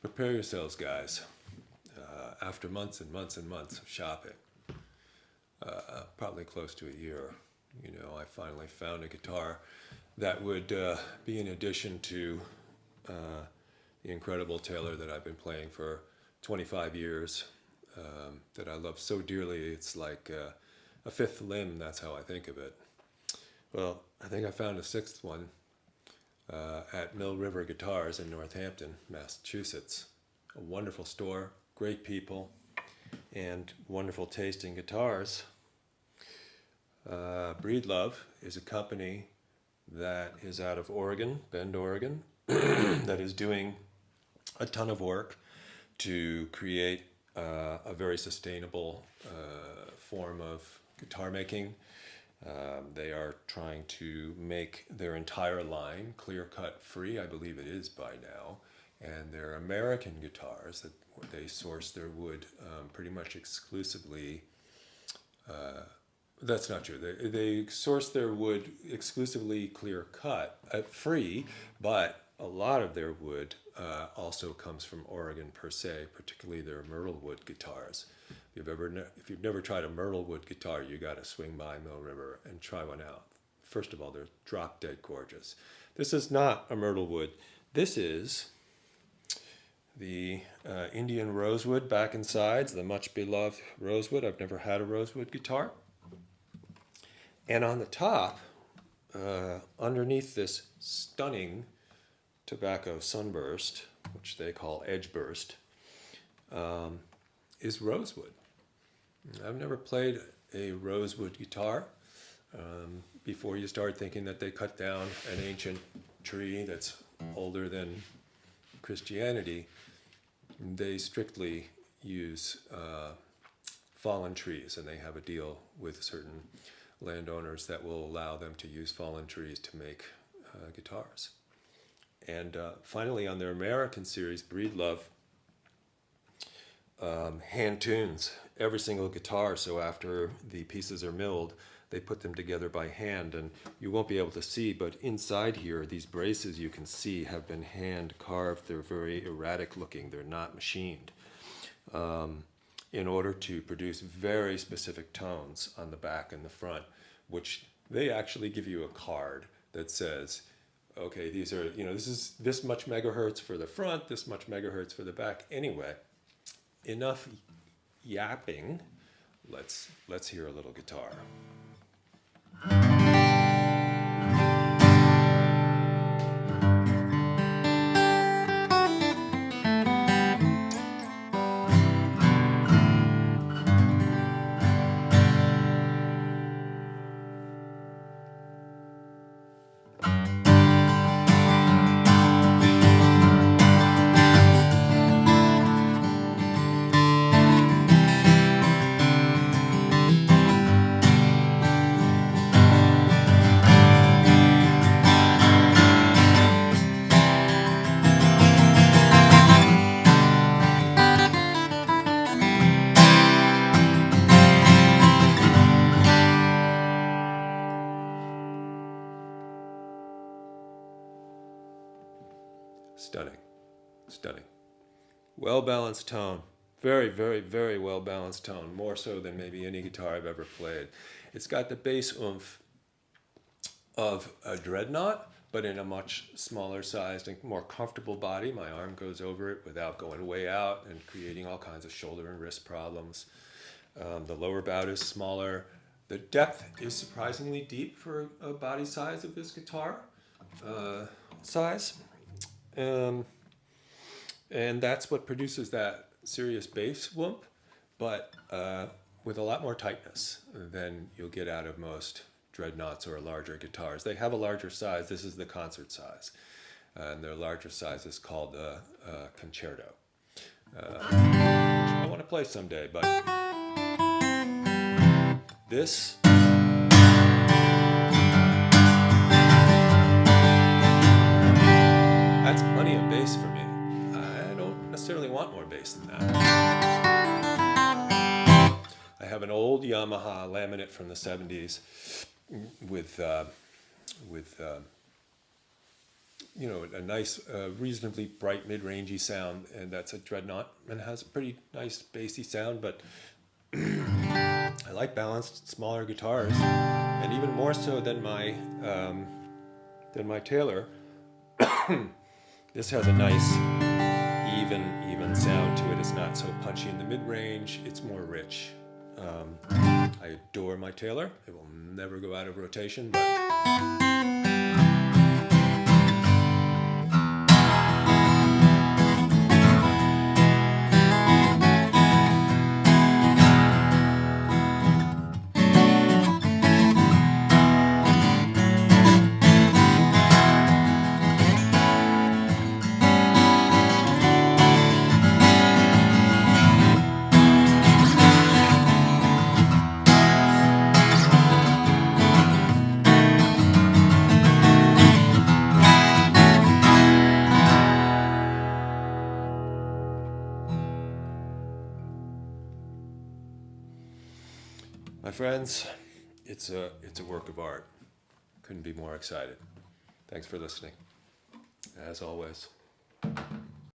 Prepare yourselves, guys. After months and months and months of shopping, probably close to a year, I finally found a guitar that would be an addition to the incredible Taylor that I've been playing for 25 years, that I love so dearly. It's like a fifth limb, that's how I think of it. Well, I think I found a sixth one at Mill River Guitars in Northampton, Massachusetts. A wonderful store, great people, and wonderful taste in guitars. Breedlove is a company that is out of Oregon, Bend, Oregon, that is doing a ton of work to create a very sustainable form of guitar making. They are trying to make their entire line clear-cut free, I believe it is by now, and they're American guitars that they source their wood pretty much exclusively. That's not true. They source their wood exclusively clear-cut, free, but a lot of their wood also comes from Oregon per se, particularly their myrtle wood guitars. If you've never tried a myrtle wood guitar, you got to swing by Mill River and try one out. First of all, they're drop dead gorgeous. This is not a myrtle wood. This is the Indian rosewood back and sides, the much beloved rosewood. I've never had a rosewood guitar. And on the top, underneath this stunning tobacco sunburst, which they call edge burst, is rosewood. I've never played a rosewood guitar. Before you start thinking that they cut down an ancient tree that's older than Christianity, they strictly use fallen trees, and they have a deal with certain landowners that will allow them to use fallen trees to make guitars. And finally, on their American series, Breedlove hand tunes every single guitar, so after the pieces are milled, they put them together by hand, and you won't be able to see, but inside here, these braces you can see have been hand carved. They're very erratic looking. They're not machined, in order to produce very specific tones on the back and the front, which they actually give you a card that says, okay, these are, this is this much megahertz for the front, this much megahertz for the back. Anyway, enough yapping. Let's hear a little guitar. Stunning, stunning. Well-balanced tone. Very, very, very well-balanced tone. More so than maybe any guitar I've ever played. It's got the bass oomph of a dreadnought, but in a much smaller sized and more comfortable body. My arm goes over it without going way out and creating all kinds of shoulder and wrist problems. The lower bout is smaller. The depth is surprisingly deep for a body size of this guitar size. And that's what produces that serious bass whoomp, but with a lot more tightness than you'll get out of most dreadnoughts or larger guitars. They have a larger size. This is the concert size, and their larger size is called the concerto, which I want to play someday. But this. That's plenty of bass for me. I don't necessarily want more bass than that. I have an old Yamaha laminate from the 70s with a nice, reasonably bright mid-rangey sound, and that's a dreadnought, and it has a pretty nice bassy sound. But I like balanced, smaller guitars, and even more so than my Taylor. This has a nice, even sound to it. It's not so punchy in the mid-range. It's more rich. I adore my Taylor. It will never go out of rotation, but my friends, it's a work of art. Couldn't be more excited. Thanks for listening. As always.